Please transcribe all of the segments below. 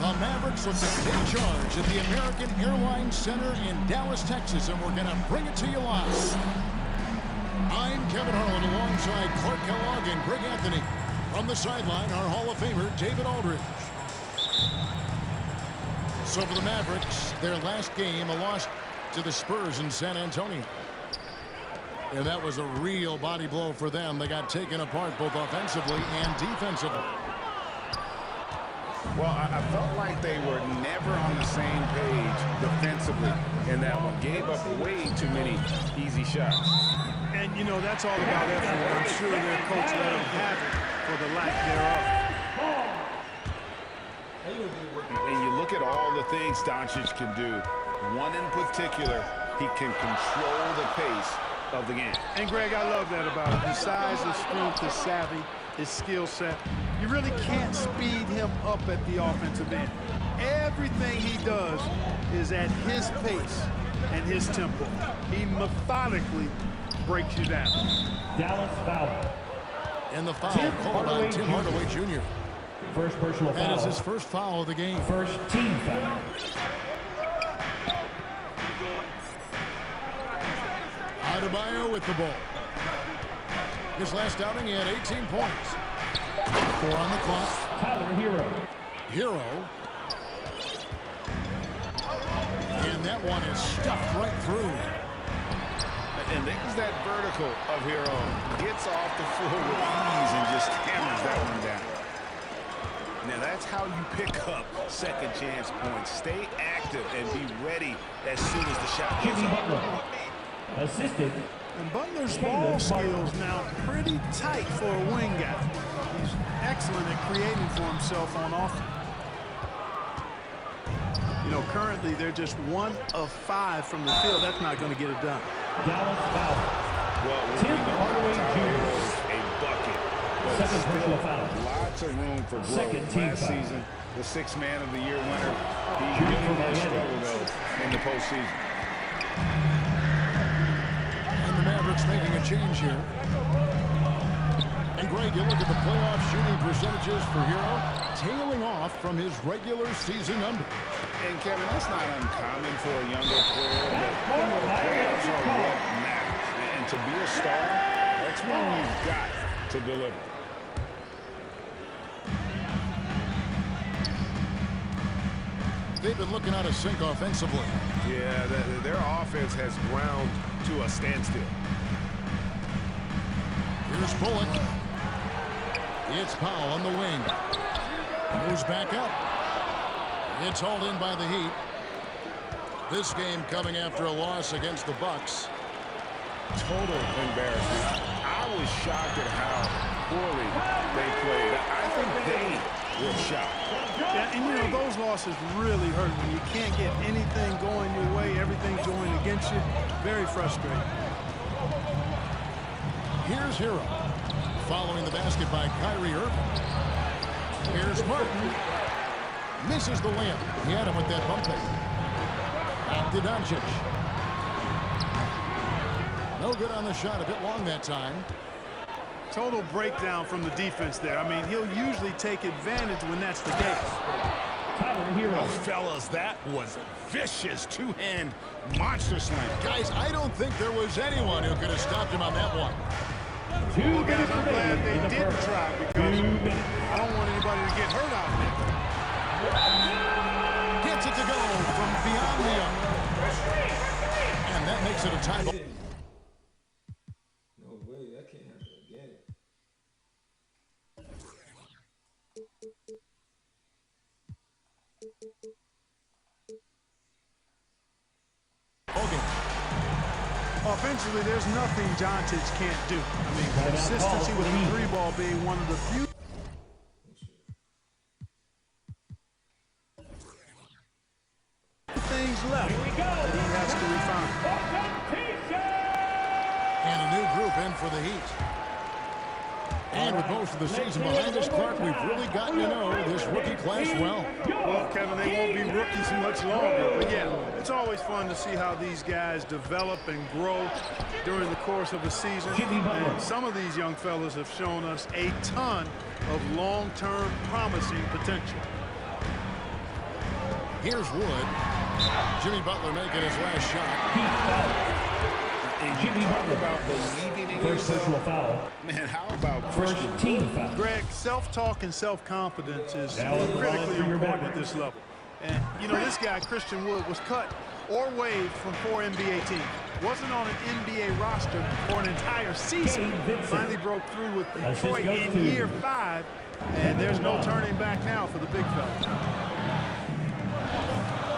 The Mavericks look to take charge at the American Airlines Center in Dallas, Texas, and we're going to bring it to you live. I'm Kevin Harlan alongside Clark Kellogg and Greg Anthony. From the sideline, our Hall of Famer, David Aldridge. So for the Mavericks, their last game, a loss to the Spurs in San Antonio. And that was a real body blow for them. They got taken apart both offensively and defensively. Well, I felt like they were never on the same page defensively in that one. Gave up way too many easy shots. And, you know, that's all about effort. I'm sure their coach let them have it for the lack thereof. And you look at all the things Doncic can do. One in particular, he can control the pace of the game. And, Greg, I love that about him. His size, his strength, his savvy, his skill set. You really can't speed him up at the offensive end. Everything he does is at his pace and his tempo. He methodically breaks you down. Dallas foul. And the foul called on Tim Hardaway Jr. First personal foul. That is his first foul of the game. First team foul. Adebayo with the ball. His last outing, he had 18 points. 4 on the clock. Tyler Hero. Hero. And that one is stuffed right through. And there's that vertical of Hero. Gets off the floor with ease and just hammers that one down. Now that's how you pick up second chance points. Stay active and be ready as soon as the shot goes up. Assisted. And Butler's ball skills now pretty tight for a wing guy. He's excellent at creating for himself on offense. You know, currently they're just 1 of 5 from the field. That's not going to get it done. Dallas foul. Well, Tim Hardaway Jr. a bucket. Second personal foul. Lots of room for growth. Second team Last foul. season, the 6th man of the year winner. He really struggled though in the postseason. And the Mavericks making a change here. And Greg, you look at the playoff shooting percentages for Hero, tailing off from his regular season number. And Kevin, that's not uncommon for a younger player, but the playoffs are what matters. And to be a star, that's when you've got to deliver. They've been looking out of sync offensively. Yeah, their offense has ground to a standstill. Here's Bullock. It's Powell on the wing. Moves back up. It's hauled in by the Heat. This game coming after a loss against the Bucks. Total embarrassment. I was shocked at how poorly they played. I think they were shocked. Yeah, and you know, those losses really hurt when you can't get anything going your way. Everything's going against you. Very frustrating. Here's Hero. Following the basket by Kyrie Irving. Here's Martin. Misses the layup. He had him with that bump fake. Back to Doncic. No good on the shot. A bit long that time. Total breakdown from the defense there. I mean, he'll usually take advantage when that's the case. Tyler Hero. Oh, fellas, that was vicious two-hand monster slam. Guys, I don't think there was anyone who could have stopped him on that one. Well, guys, I'm glad they didn't try because I don't want anybody to get hurt out there. Gets it to go from beyond the arc. And that makes it a tie ball. No way, that can't happen again. Okay. Offensively, there's nothing Doncic can't do. I mean, consistency with the three ball being one of the few things left that he has to refine. And a new group in for the Heat. And with most of the season behind us, Clark, we've really gotten to know this rookie class well. Well, Kevin, they won't be rookies much longer. But, yeah, it's always fun to see how these guys develop and grow during the course of a season. And some of these young fellas have shown us a ton of long-term promising potential. Here's Wood. Jimmy Butler making his last shot. Jimmy Butler. About believing in First yourself. personal foul. Man, how about First Christian? team foul. Greg, self-talk and self-confidence is Now on the line critically for your important at Mavericks. this level. And, you know, this guy, Christian Wood, was cut or waived from 4 NBA teams. Wasn't on an NBA roster for an entire season. Finally broke through with Detroit in year 5. And there's no turning back now for the big fella.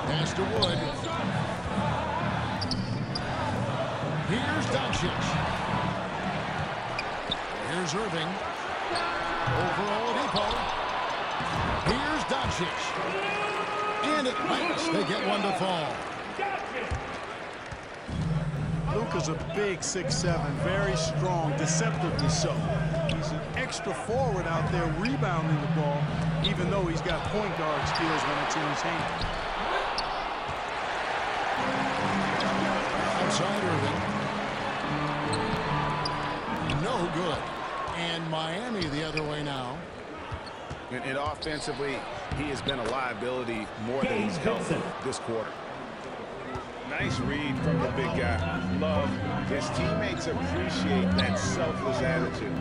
Pass to Wood. Here's Doncic. Here's Irving. Over Oladipo. Here's Doncic. And at last, they get one to fall. Luka's a big 6'7", very strong, deceptively so. He's an extra forward out there rebounding the ball, even though he's got point guard skills when it's in his hand. Outside Irving. No good. And Miami the other way now. And offensively, he has been a liability more than he's helped this quarter. Nice read from the big guy. Love. His teammates appreciate that selfless attitude.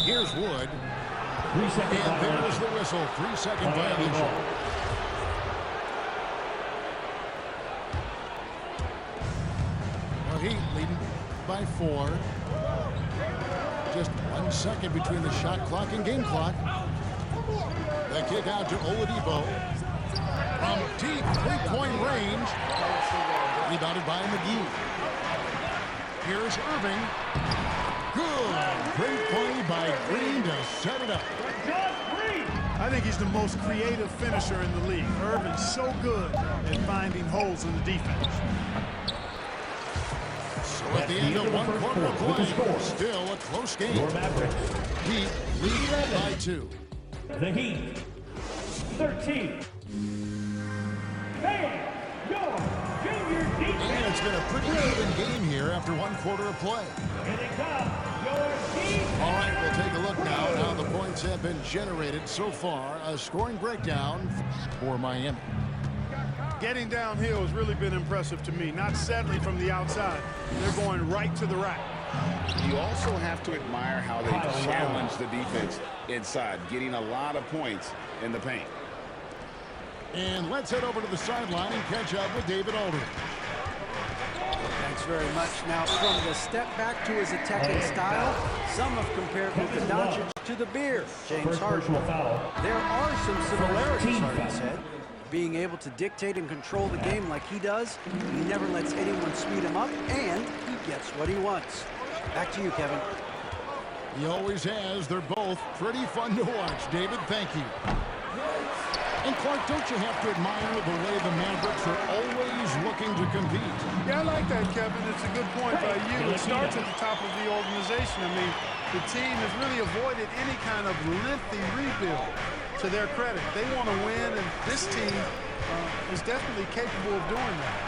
Here's Wood. 3 seconds. And there was the whistle. 3-second violation. Well, Heat leading by 4. Just 1 second between the shot clock and game clock. The kick out to Oladipo. From deep three-point range. Rebounded by McGee. Here's Irving. Good. Great play by Green to set it up. I think he's the most creative finisher in the league. Irving's so good at finding holes in the defense. So at the end of one quarter of play, still a close game. Your Mavericks. Heat lead by 2. The Heat. 13. Hey, your junior And defense. it's been a pretty even game here after 1 quarter of play. Here they come. Your defense. All right, we'll take a look now at how the points have been generated so far. A scoring breakdown for Miami. Getting downhill has really been impressive to me. Not settling from the outside. They're going right to the rack. You also have to admire how they challenge the defense inside, getting a lot of points in the paint. And let's head over to the sideline and catch up with David Aldridge. Thanks very much. Now, from the step back to his attacking style, some have compared Luka Doncic to the beer, James First Harden. personal foul. There are some similarities, Team Harden foul. said. Being able to dictate and control the game like he does, he never lets anyone speed him up, and he gets what he wants. Back to you, Kevin. He always has. They're both pretty fun to watch. David, thank you. And Clark, don't you have to admire the way the Mavericks are always looking to compete? Yeah, I like that, Kevin. It's a good point by you. It starts at the top of the organization. I mean, the team has really avoided any kind of lengthy rebuild. To their credit, they want to win, and this team is definitely capable of doing that.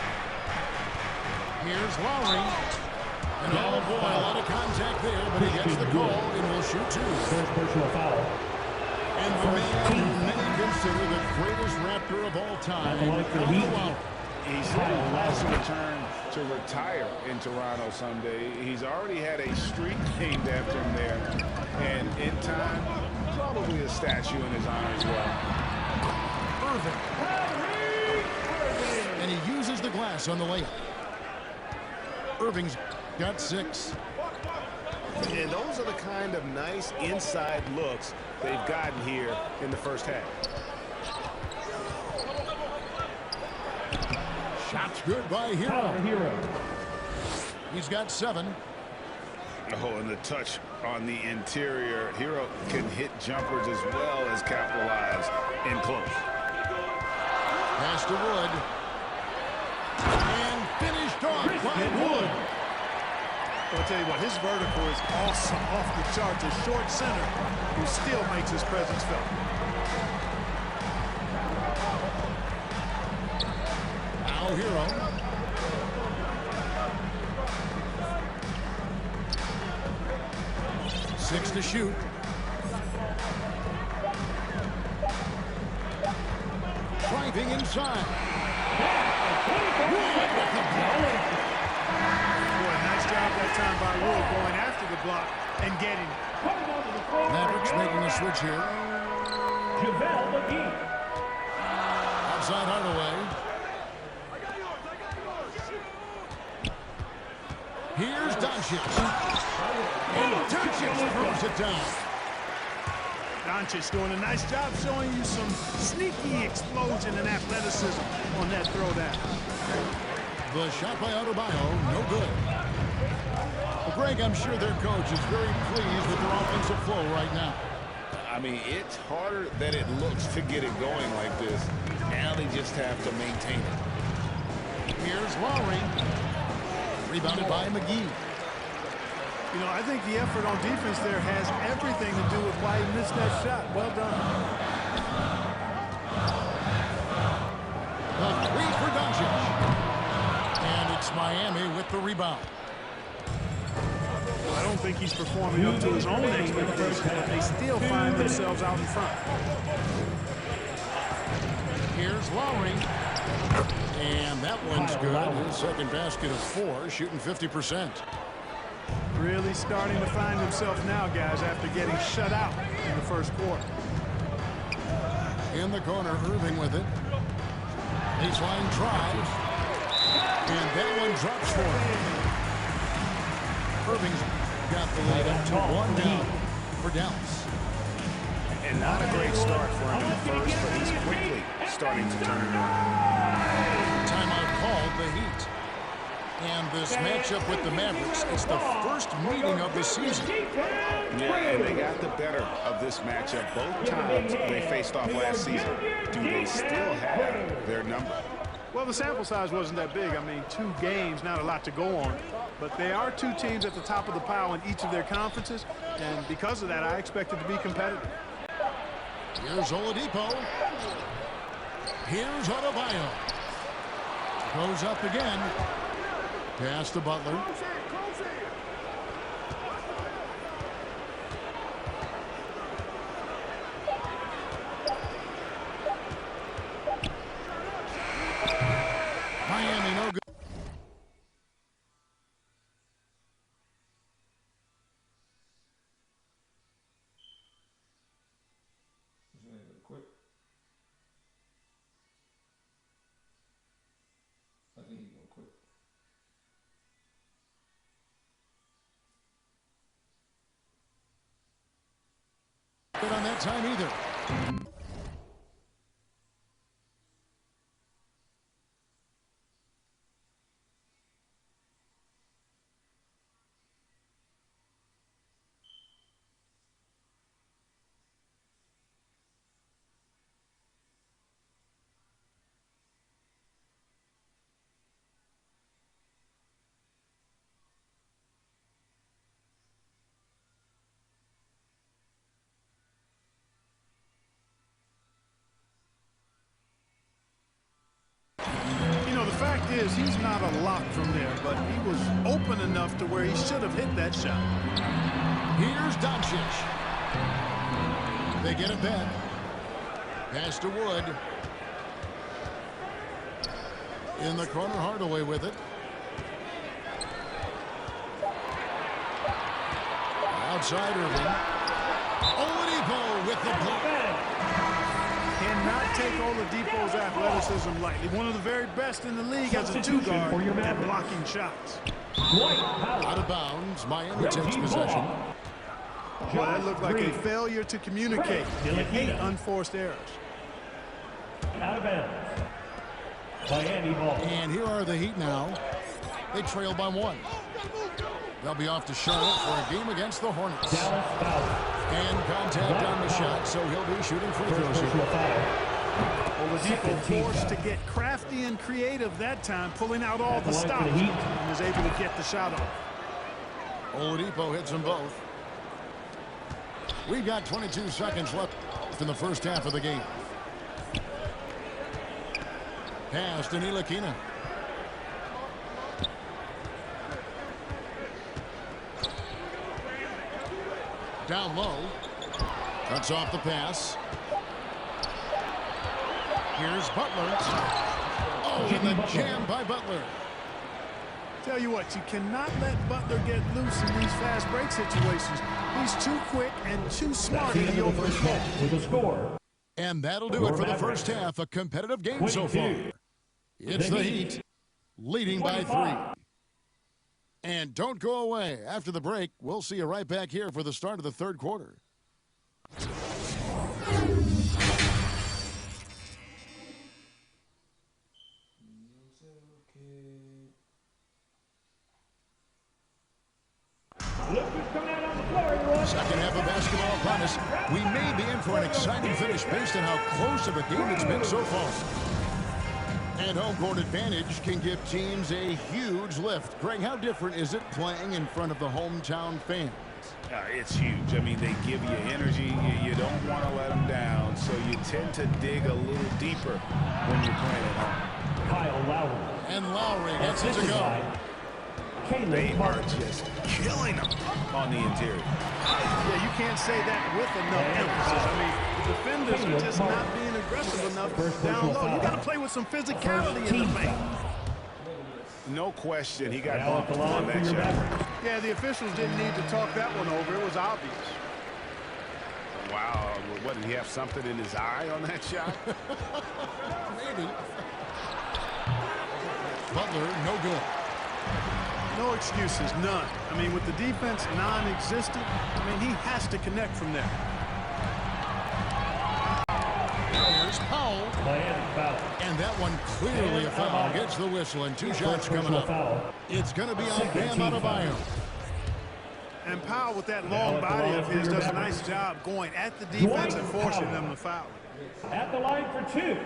Here's Lowry. And oh boy, a lot of contact there, but he gets the call and will shoot 2. First personal foul. And the man many consider the greatest Raptor of all time. On the line for the Heat. He said he plans to return to retire in Toronto someday. He's already had a street named after him there. And in time, probably a statue in his honor as well. Irving. And he uses the glass on the layup. Irving's got 6. And those are the kind of nice inside looks they've gotten here in the first half. Shots good by Hero. Power Hero. He's got 7. Oh, and the touch on the interior. Hero can hit jumpers as well as capitalize in close. Pass to Wood. And finished off by Wood. I'll tell you what, his vertical is awesome, off the charts. A short center who still makes his presence felt. Now Hero. Six to shoot. driving inside. Wood with the block. Boy, nice job that time by Wood going after the block and getting it. Mavericks making a switch here. JaVale McGee. Outside Hardaway. Here's Doncic. And Doncic throws it down. Doncic doing a nice job showing you some sneaky explosion and athleticism on that throwdown. The shot by Adebayo, no good. Well, Greg, I'm sure their coach is very pleased with their offensive flow right now. I mean, it's harder than it looks to get it going like this. Now they just have to maintain it. Here's Lowry. Rebounded by McGee. You know, I think the effort on defense there has everything to do with why he missed that shot. Well done. The three for Doncic. And it's Miami with the rebound. I don't think he's performing up to his own expectations, but they still find themselves out in front. Here's Lowry. And that one's good. His second basket of 4, shooting 50%. Really starting to find himself now, guys, after getting shut out in the first quarter. In the corner, Irving with it. Baseline drive. And that one drops for him. Irving's got the lead up to 1 down for Dallas. And not a great start for him in the first, but he's quickly starting to turn it around. Timeout called the Heat. And this matchup with the Mavericks is the first meeting of the season. Yeah, and they got the better of this matchup both times they faced off last season. Do they still have their number? Well, the sample size wasn't that big. I mean, 2 games, not a lot to go on. But they are 2 teams at the top of the pile in each of their conferences. And because of that, I expect it to be competitive. Here's Oladipo. Here's Adebayo. Goes up again. Pass to Butler. Miami no good. Quick. I think he go quick. Good on that time either. He's not a lock from there, but he was open enough to where he should have hit that shot. Here's Doncic. They get it back. Pass to Wood. In the corner, Hardaway with it. Outside Irving. Oladipo with the block. Cannot take Oladipo's athleticism lightly. One of the very best in the league as a 2-guard at blocking shots. Out of bounds. Miami takes possession. Well, that looked like a failure to communicate. 8 unforced errors. Out of bounds. Miami ball. And here are the Heat now. They trail by 1. They'll be off to Charlotte for a game against the Hornets. Dallas foul. And contact on the shot, so he'll be shooting free throws here. Oladipo forced to get crafty and creative that time, pulling out all the stops, and was able to get the shot off. Oladipo hits them both. We've got 22 seconds left in the first half of the game. Pass to Ntilikina. Down low. Cuts off the pass. Here's Butler. Oh, and the jam by Butler. Tell you what, you cannot let Butler get loose in these fast break situations. He's too quick and too smart in the open floor. With a score. And that'll do it for the first half. A competitive game so far. It's the Heat leading by 3. And don't go away. After the break, we'll see you right back here for the start of the third quarter. Second half of basketball upon us. We may be in for an exciting finish based on how close of a game it's been so far. And home court advantage can give teams a huge lift. Greg, how different is it playing in front of the hometown fans? It's huge. I mean, they give you energy. You don't want to let them down, so you tend to dig a little deeper when you're playing at home. Kyle Lowry. And Lowry gets it to go. They are just killing them on the interior. Yeah, you can't say that with enough emphasis. I mean, the defenders are just not being aggressive enough down low. You got to play with some physicality in the paint. No question, he got bumped on that shot. Yeah, the officials didn't need to talk that one over. It was obvious. Wow, what, did he have something in his eye on that shot? Maybe. Butler, no good. No excuses, none. I mean, with the defense non-existent, I mean, he has to connect from there. Here's Powell. And that one clearly a foul. Gets the whistle and 2 shots coming up. It's going to be on Bam Adebayo. And Powell, with that long body of his, does a nice job going at the defense and forcing them to foul. At the line for 2.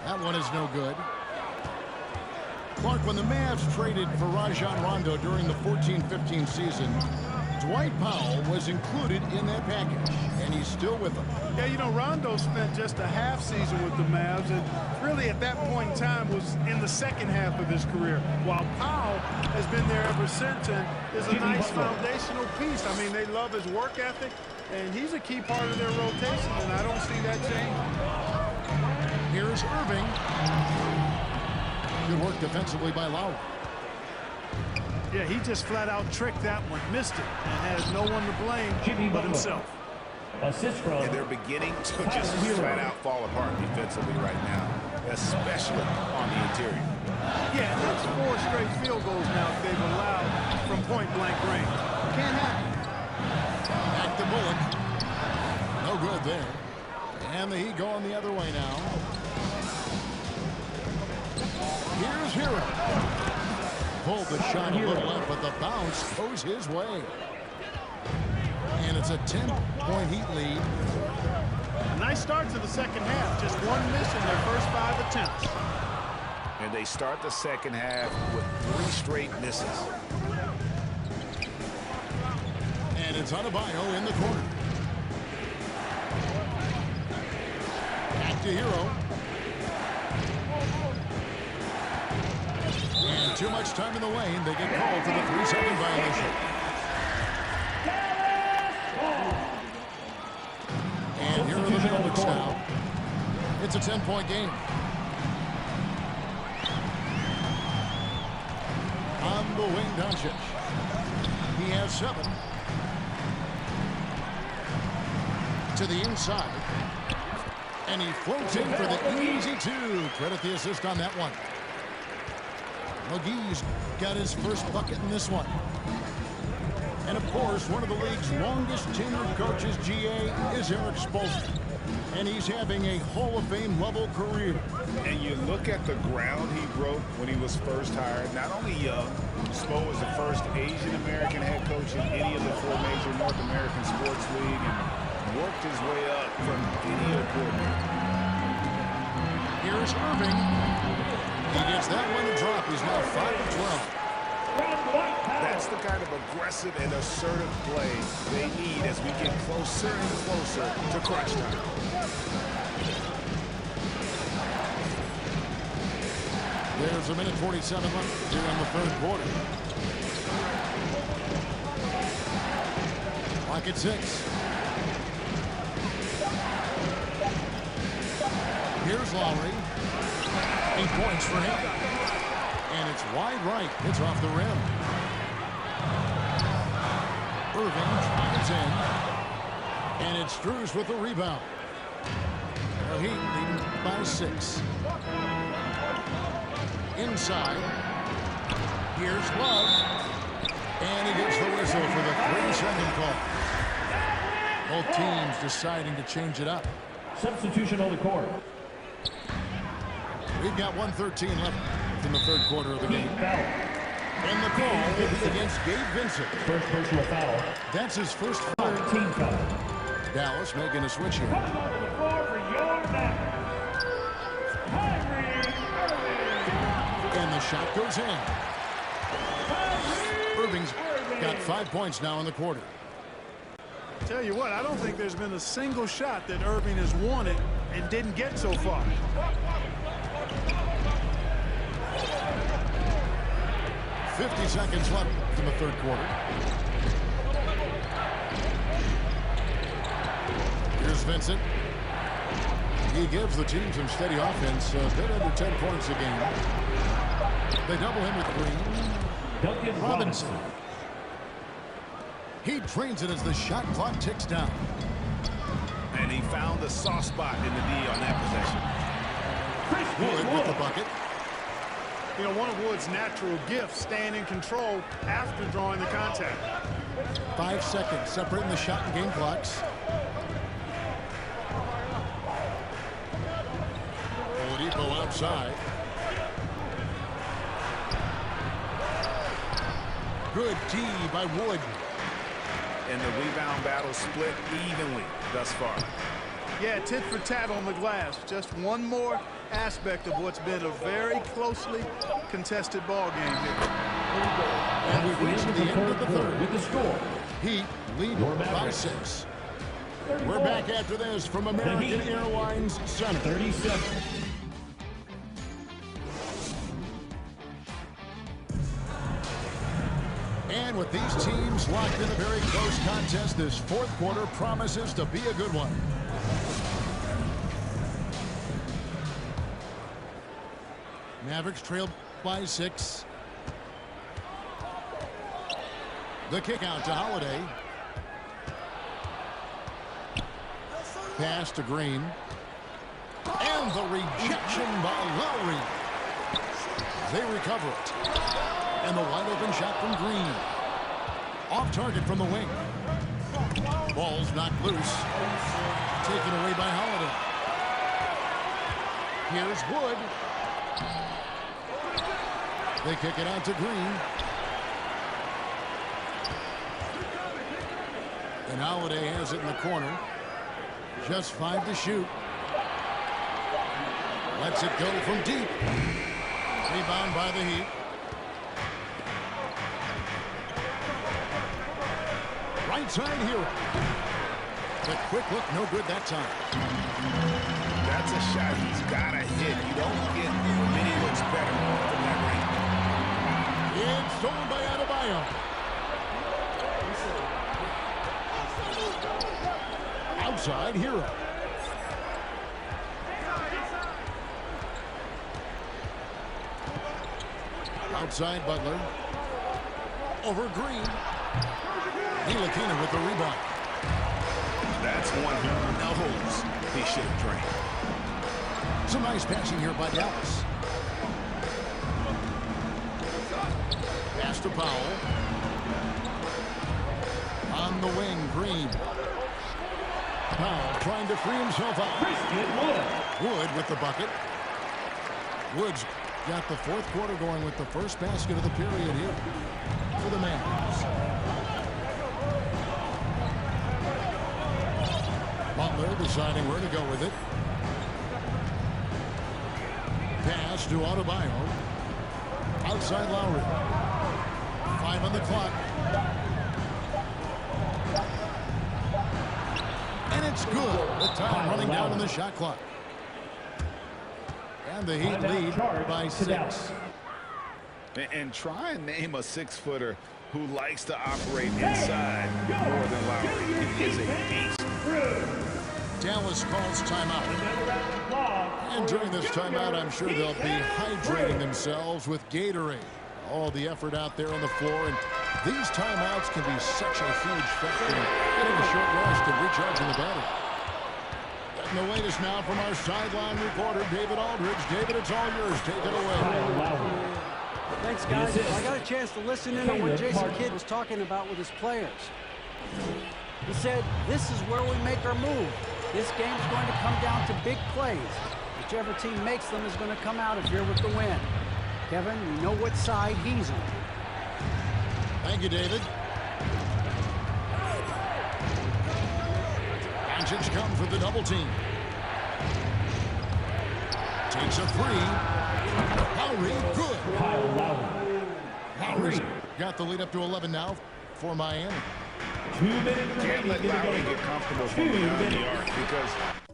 That one is no good. Clark, when the Mavs traded for Rajon Rondo during the 14-15 season, Dwight Powell was included in that package, and he's still with them. Yeah, you know, Rondo spent just a half season with the Mavs, and really at that point in time was in the second half of his career, while Powell has been there ever since and is a nice foundational piece. I mean, they love his work ethic, and he's a key part of their rotation, and I don't see that changing. Here's Irving. Good work defensively by Lowry. Yeah, he just flat out tricked that one, missed it, and has no one to blame but himself. Assist from. And they're beginning to just flat out fall apart defensively right now, especially on the interior. Yeah, that's 4 straight field goals now they've allowed from point-blank range. Can't happen. Back to Bullock. No good there. And the Heat going the other way now. Here's Hero. Pulled the shot a little left, but the bounce goes his way. And it's a 10-point Heat lead. A nice start to the second half. Just 1 miss in their first 5 attempts. And they start the second half with 3 straight misses. And it's Adebayo in the corner. Back to Hero. And too much time in the lane. They get called for the 3-second violation. And here are the Mavericks now. It's a 10-point game. On the wing, Doncic. He has 7. To the inside. And he floats in for the easy 2. Credit the assist on that one. McGee's got his first bucket in this one. And, of course, one of the league's longest tenured coaches, GA, is Eric Spoelstra. And he's having a Hall of Fame level career. And you look at the ground he broke when he was first hired. Not only young, Spo was the first Asian-American head coach in any of the 4 major North American sports league and worked his way up from video coordinator. Here's Irving. He gets that one to drop. He's now 5 of 12. That's the kind of aggressive and assertive play they need as we get closer and closer to crunch time. There's a minute 47 left here in the third quarter. Clock at 6. Here's Lowry. 8 points for him. And it's wide right. It's off the rim. Irving drives in. And it's Struz with the rebound. The Heat leading by 6. Inside. Here's Love. And he gets the whistle for the 3-second call. Both teams deciding to change it up. Substitution on the court. We've got 1:13 left in the third quarter of the game. Foul. And the call will be against Gabe Vincent. First personal foul. That's his first foul. Team foul. Dallas making a switch here. Coming onto the floor for your Mavericks. Kyrie Irving. And the shot goes in. Irving's got 5 points now in the quarter. Tell you what, I don't think there's been a single shot that Irving has wanted and didn't get so far. .50 seconds left in the third quarter. Here's Vincent. He gives the team some steady offense, a bit under 10 points a game. They double him with Green. Duncan Robinson. He trains it as the shot clock ticks down. And he found a soft spot in the D on that possession. Wood with the bucket. You know, one of Wood's natural gifts, staying in control after drawing the contact. 5 seconds separating the shot and game clocks. Oladipo outside. Good D by Wood. And the rebound battle split evenly thus far. Yeah, tit for tat on the glass. Just one more aspect of what's been a very closely contested ball game here. And we've reached the end of the third. With the score. Heat lead by 6. We're back after this from American Airlines Center. 37. And with these teams locked in a very close contest, this fourth quarter promises to be a good one. Mavericks trail by 6. The kick out to Holiday. Pass to Green. And the rejection by Lowry. They recover it. And the wide open shot from Green. Off target from the wing. Ball's knocked loose. Taken away by Holiday. Here's Wood. They kick it out to Green. And Holiday has it in the corner. Just 5 to shoot. Lets it go from deep. Rebound by the Heat. Right side here. The quick look, no good that time. That's a shot he's got to hit. You don't get many looks better from that range. It's stolen by Adebayo. Outside Hero. Outside Butler. Over Green. Ntilikina with the rebound. That's one who knows he should have drained. Some nice passing here by Dallas. Pass to Powell. On the wing, Green. Powell trying to free himself out. Wood with the bucket. Wood's got the fourth quarter going with the first basket of the period here for the Mavericks. Butler deciding where to go with it. Pass to Adebayo. Outside Lowry. 5 on the clock. And it's good. The time running down on the shot clock. And the Heat lead by 6. And try and name a 6-footer who likes to operate inside more than Lowry. He is a beast. Dallas calls timeout. Another round of applause. And for during this Junior timeout, I'm sure they'll be hydrating themselves with Gatorade. All the effort out there on the floor, and these timeouts can be such a huge factor in getting a short rest and recharging the battery. And the latest now from our sideline reporter, David Aldridge. David, it's all yours. Take it away. Kyle Lowry. Thanks, guys. I got a chance to listen in on what Jason Kidd was talking about with his players. He said, this is where we make our move. This game's going to come down to big plays. Whichever team makes them is going to come out of here with the win. Kevin, you know what side he's on. Thank you, David. Doncic comes with the double team. Takes a three. Lowry, good. Kyle Lowry. Lowry's got the lead up to 11 now for Miami. 2 minutes Can't remaining let in the Lowry game. get comfortable 2 from beyond the minutes. arc because